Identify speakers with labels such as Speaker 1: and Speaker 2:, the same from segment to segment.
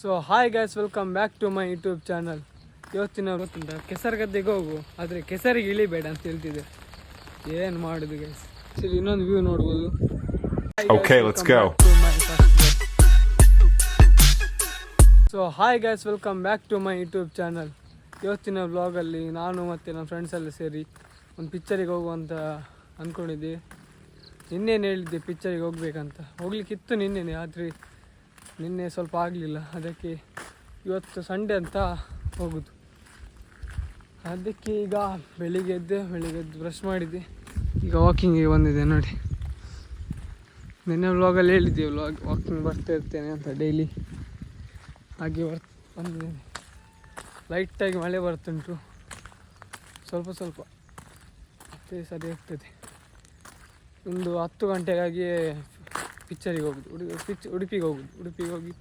Speaker 1: So hi guys, welcome back to my YouTube channel. ಇವತ್ತಿನ ಗೊತ್ತುಂಟ ಕೆಸರು ಗದ್ದೆಗೆ ಹೋಗು, ಆದರೆ ಕೆಸರಿಗೆ ಇಳಿಬೇಡ ಅಂತ ಹೇಳ್ತಿದ್ದೆ. ಏನು ಮಾಡೋದು ಗೈಸ್, ಸರಿ ಇನ್ನೊಂದು ವ್ಯೂ ನೋಡ್ಬೋದು. So hi guys, welcome back to my YouTube channel. ಇವತ್ತಿನ ವ್ಲಾಗಲ್ಲಿ ನಾನು ಮತ್ತು ನನ್ನ ಫ್ರೆಂಡ್ಸ್ ಎಲ್ಲ ಸೇರಿ ಒಂದು ಪಿಕ್ಚರಿಗೆ ಹೋಗುವಂತ ಅಂದ್ಕೊಂಡಿದ್ದೆ. ನಿನ್ನೇನು ಹೇಳಿದ್ದೆ ಪಿಕ್ಚರಿಗೆ ಹೋಗ್ಬೇಕಂತ, ಹೋಗ್ಲಿಕ್ಕಿತ್ತು ನಿನ್ನೆನೆ, ಆದರೆ ನಿನ್ನೆ ಸ್ವಲ್ಪ ಆಗಲಿಲ್ಲ. ಅದಕ್ಕೆ ಇವತ್ತು ಸಂಡೇ ಅಂತ ಹೋಗೋದು. ಅದಕ್ಕೆ ಈಗ ಬೆಳಿಗ್ಗೆ ಎದ್ದು ಬ್ರಷ್ ಮಾಡಿದ್ದೆ, ಈಗ ವಾಕಿಂಗಿಗೆ ಬಂದಿದ್ದೆ ನೋಡಿ. ನಿನ್ನೆ ವ್ಲಾಗಲ್ಲಿ ಹೇಳಿದ್ದೆ ವಾಕಿಂಗ್ ಬರ್ತಾ ಇರ್ತೇನೆ ಅಂತ ಡೈಲಿ. ಹಾಗೆ ಬಂದಿದ್ದೇನೆ. ಲೈಟಾಗಿ ಮಳೆ ಬರ್ತುಂಟು, ಸ್ವಲ್ಪ ಮತ್ತೆ ಸರಿ ಆಗ್ತದೆ. ಒಂದು 10 ಗಂಟೆಗಾಗಿ ಪಿಕ್ಚರಿಗೆ ಹೋಗುದು, ಉಡುಪಿಗೆ ಹೋಗಿ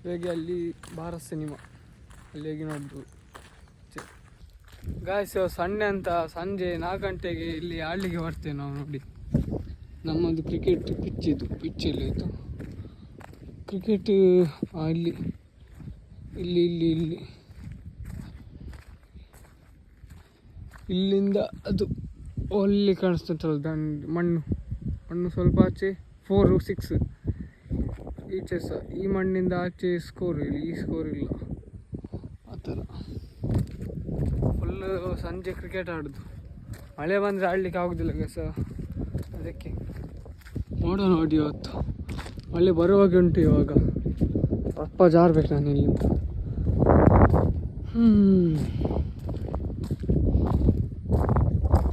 Speaker 1: ಹೋಗಿ ಅಲ್ಲಿ ಭಾರತ್ ಸಿನಿಮಾ ಅಲ್ಲಿ ಹೋಗಿ ನೋಡ್ಬೋದು. ಗಾಯ್ಸ್, ಸಂಡೇ ಅಂತ ಸಂಜೆ 4 ಗಂಟೆಗೆ ಇಲ್ಲಿ ಆಡ್ಲಿಕ್ಕೆ ಬರ್ತೇವೆ ನಾವು ನೋಡಿ. ನಮ್ಮದು ಕ್ರಿಕೆಟ್ ಪಿಚ್ ಇಲ್ಲಿ ಆಯಿತು. ಕ್ರಿಕೆಟ್ ಇಲ್ಲಿಂದ ಅದು ಅಲ್ಲಿ ಕಾಣಿಸ್ತುಂಟಲ್ಲ ಮಣ್ಣು ಸ್ವಲ್ಪ ಆಚೆ 4-6 ಈಚೆ ಸಹ. ಈ ಮಣ್ಣಿಂದ ಆಚೆ ಸ್ಕೋರ್ ಇಲ್ಲ, ಈ ಸ್ಕೋರ್ ಇಲ್ಲ, ಆ ಥರ ಫುಲ್ಲು ಸಂಜೆ ಕ್ರಿಕೆಟ್ ಆಡೋದು. ಮಳೆ ಬಂದರೆ ಆಡಲಿಕ್ಕೆ ಆಗೋದಿಲ್ಲ ಸಹ. ಅದಕ್ಕೆ ನೋಡೋಣ ನೋಡಿ, ಇವತ್ತು ಮಳೆ ಬರುವಾಗೆ ಉಂಟು. ಇವಾಗ ಸ್ವಲ್ಪ ಜಾರಬೇಕು ನಾನು ಇಲ್ಲಿಂದ.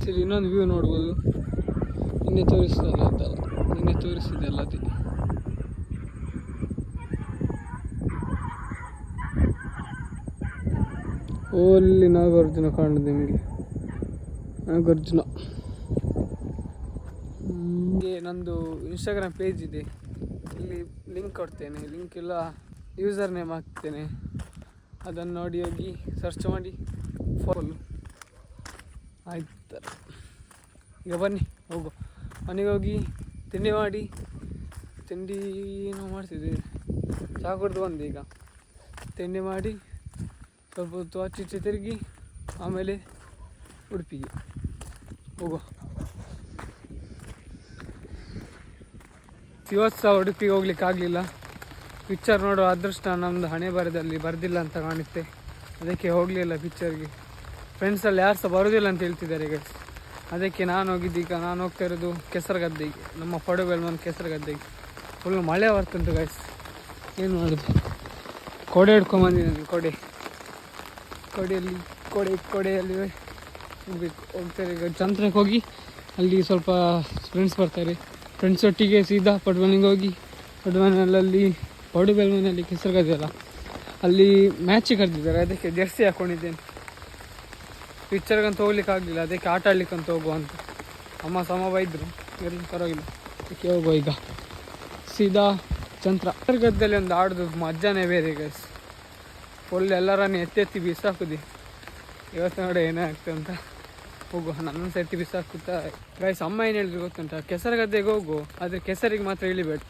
Speaker 1: ಸರಿ ಇನ್ನೊಂದು ವ್ಯೂ ನೋಡ್ಬೋದು. ನಿನ್ನೆ ತೋರಿಸಿದಲ್ಲ ಅದೇ. ಅಲ್ಲಿ ನಾಗಾರ್ಜುನ ಕಾಣುದು ನಿಮಗೆ, ನಾಗಾರ್ಜುನ. ನಂದು ಇನ್ಸ್ಟಾಗ್ರಾಮ್ ಪೇಜ್ ಇದೆ, ಇಲ್ಲಿ ಲಿಂಕ್ ಕೊಡ್ತೇನೆ. ಲಿಂಕ್ ಇಲ್ಲ, ಯೂಸರ್ ನೇಮ್ ಹಾಕ್ತೇನೆ. ಅದನ್ನು ನೋಡಿ ಹೋಗಿ ಸರ್ಚ್ ಮಾಡಿ ಫಾಲೋ ಆಯ್ತು. ಈಗ ಬನ್ನಿ ಹೋಗು, ಮನೆಗೆ ಹೋಗಿ ತಿಂಡಿ ನಾವು ಮಾಡ್ತಿದ್ದೀವಿ. ಚಹಾ ಕುಡ್ದು ಬಂದೆ. ಈಗ ತಿಂಡಿ ಮಾಡಿ ಸ್ವಲ್ಪ ಹೊತ್ತು ಆಚೆ ತಿರುಗಿ ಆಮೇಲೆ ಉಡುಪಿಗೆ ಹೋಗುವ. ಇವತ್ತು ಸಹ ಉಡುಪಿಗೆ ಹೋಗ್ಲಿಕ್ಕೆ ಆಗಲಿಲ್ಲ. ಪಿಕ್ಚರ್ ನೋಡೋ ಅದೃಷ್ಟ ನಮ್ಮದು ಹಣೆ ಬರ್ದಿಲ್ಲ ಅಂತ ಕಾಣುತ್ತೆ. ಅದಕ್ಕೆ ಹೋಗಲಿಲ್ಲ ಪಿಕ್ಚರ್ಗೆ. ಫ್ರೆಂಡ್ಸಲ್ಲಿ ಯಾರು ಸಹ ಬರೋದಿಲ್ಲ ಅಂತ ಹೇಳ್ತಿದ್ದಾರೆ ಗೈಸ್. ಅದಕ್ಕೆ ನಾನು ಹೋಗಿದ್ದು. ಈಗ ನಾನು ಹೋಗ್ತಾ ಇರೋದು ಕೆಸರುಗದ್ದೆಗೆ, ನಮ್ಮ ಪಡುಬೆಲ್ಮನ್ ಕೆಸರುಗದ್ದೆಗೆ. ಫುಲ್ ಮಳೆ ಬರ್ತುಂಟು ಗೈಸ್, ಏನು ಮಾಡೋದು. ಕೊಡೆ ಹಿಡ್ಕೊಂಬಂದಿದ್ದೀನಿ. ಕೊಡೆಯಲ್ಲಿ ಹೋಗ್ತಾರೆ. ಈಗ ಚಂದ್ರಕ್ಕೆ ಹೋಗಿ ಅಲ್ಲಿ ಸ್ವಲ್ಪ ಫ್ರೆಂಡ್ಸ್ ಬರ್ತಾರೆ. ಫ್ರೆಂಡ್ಸ್ ಒಟ್ಟಿಗೆ ಸೀದಾ ಪಡುಬೆಲ್ಮನಿಗೆ ಹೋಗಿ ಪಡುಬೆಲ್ಮನಲ್ಲಿ ಕೆಸರುಗದ್ದೆ ಅಲ್ಲ, ಅಲ್ಲಿ ಮ್ಯಾಚಿಗೆ ಕರೆದಿದ್ದಾರೆ. ಅದಕ್ಕೆ ಜರ್ಸಿ ಹಾಕ್ಕೊಂಡಿದ್ದೇನೆ. ಪಿಕ್ಚರ್ಗಂತ ಹೋಗ್ಲಿಕ್ಕೆ ಆಗಲಿಲ್ಲ, ಅದಕ್ಕೆ ಆಟ ಆಡ್ಲಿಕ್ಕಂತ ಹೋಗುವ ಅಂತ ಅಮ್ಮ ಸಮ ಬೈದರು. ಇರಲಿ ಪರವಾಗಿಲ್ಲ, ಅದಕ್ಕೆ ಹೋಗುವ. ಈಗ ಸೀದಾ ಕೆಸರುಗದ್ದೆಯಲ್ಲಿ ಒಂದು ಆಡೋದು ಮಜಾನೇ ಬೇರೆ ಗೈಸ್. ಫುಲ್ ಎಲ್ಲರನ್ನು ಎತ್ತಿ ಬಿಸಾಕುದಿ. ಇವತ್ತು ನೋಡಿ ಏನಾಗ್ತದೆ ಅಂತ. ಹೋಗುವ, ನನ್ನ ಎತ್ತಿ ಬಿಸಾಕುತ್ತಾ ಗೈಸ್. ಅಮ್ಮ ಏನು ಹೇಳಿದ್ರು ಗೊತ್ತುಂಟ, ಕೆಸರುಗದ್ದೆಗೆ ಹೋಗು, ಆದರೆ ಕೆಸರಿಗೆ ಮಾತ್ರ ಇಳಿಬೇಡ.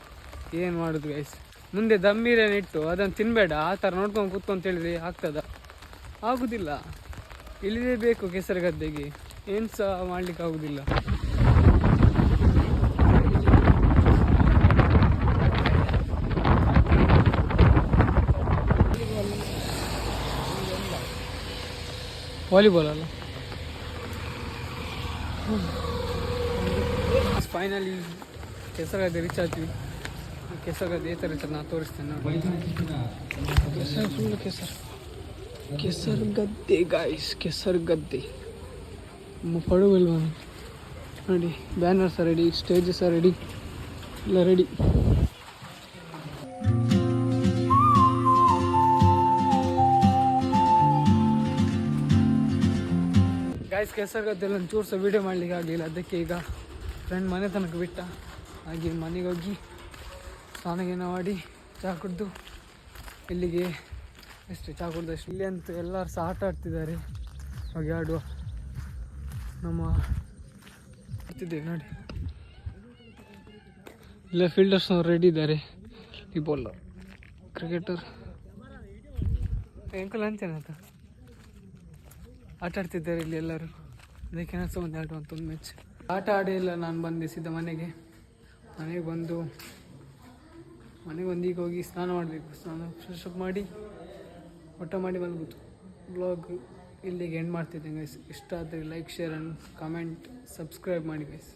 Speaker 1: ಏನು ಮಾಡೋದು ಗೈಸ್, ಮುಂದೆ ದಮ್ಮೀರೇನು ಇಟ್ಟು ಅದನ್ನು ತಿನ್ನಬೇಡ, ಆ ಥರ ನೋಡ್ಕೊಂಡು ಕೂತ್ಕೊಂತ ಹೇಳಿದ್ರೆ ಆಗ್ತದ? ಆಗೋದಿಲ್ಲ. ಇಳಿಲೇಬೇಕು ಕೆಸರುಗದ್ದೆಗೆ, ಏನು ಸಹ ಮಾಡ್ಲಿಕ್ಕೆ ಆಗೋದಿಲ್ಲ. ವಾಲಿಬಾಲ್ ಅಲ್ಲ. ಫೈನಲಿ ಕೆಸರುಗದ್ದೆ ರೀಚ್ ಆಗ್ತೀವಿ. ಕೆಸರುಗದ್ದೆ ಈ ಥರ ಇರ್ತದೆ, ನಾನು ತೋರಿಸ್ತೇನೆ ನೋಡಿ. ಫುಲ್ಲು ಕೆಸರುಗದ್ದೆ ಗಾಯ್ಸ್, ಕೆಸರುಗದ್ದೆ. ನಮ್ಮ ಪಡುಬೆಲ್ಮನ್ ನೋಡಿ, ಬ್ಯಾನರ್ ಸಹ ರೆಡಿ, ಸ್ಟೇಜ್ ಸಹ ರೆಡಿ, ಎಲ್ಲ ರೆಡಿ. ಗಾಯ್ಸ್, ಕೆಸರುಗದ್ದೆಲ್ಲ ಒಂಚೂರು ಸಹ ವೀಡಿಯೋ ಮಾಡಲಿಕ್ಕೆ ಆಗಲಿಲ್ಲ. ಅದಕ್ಕೆ ಈಗ ಫ್ರೆಂಡ್ ಮನೆ ತನಕ ಬಿಟ್ಟ. ಹಾಗೆ ಮನೆಗೆ ಹೋಗಿ ಸ್ನಾನ ಮಾಡಿ ಚಹಾ ಕುಡಿದು ಇಲ್ಲಿಗೆ ಅಷ್ಟೇ. ಚಹಾ ಕುಡಿದಷ್ಟು. ಇಲ್ಲಿ ಅಂತೂ ಎಲ್ಲರೂ ಸಹ ಆಟ ಆಡ್ತಿದ್ದಾರೆ. ಹಾಗೆ ಆಡುವ ನಮ್ಮ ಇರ್ತಿದ್ದೇವೆ ನೋಡಿ. ಇಲ್ಲ ಫೀಲ್ಡರ್ಸ್ ರೆಡಿ ಇದ್ದಾರೆ. ಈ ಬಾಲರ್ ಕ್ರಿಕೆಟರ್ ಎಂಕಲ್ ಅಂಚೇನಾಯ್ತು ಆಟ ಆಡ್ತಿದ್ದಾರೆ ಇಲ್ಲಿ ಎಲ್ಲರೂ. ಅದಕ್ಕೆ ಸಹ ಒಂದು ಆಡುವಂಥ ಒಂದು ಮ್ಯಾಚ್ ಆಟ ಆಡಿಲ್ಲ. ನಾನು ಬಂದಿಸಿದ್ದ ಮನೆಗೆ ಬಂದು ಈಗ ಹೋಗಿ ಸ್ನಾನ ಮಾಡಬೇಕು. ಸ್ನಾನ ಫ್ರೆಶಪ್ ಮಾಡಿ ಊಟ ಮಾಡಿ ಮಲಗುದು. ಬ್ಲಾಗ್ ಇಲ್ಲಿಗೆ ಎಂಡ್ ಮಾಡ್ತಿದ್ದೆ ಗೈಸ್. ಇಷ್ಟ ಆದರೆ like, share and comment, subscribe ಮಾಡಿ ಗೈಸ್.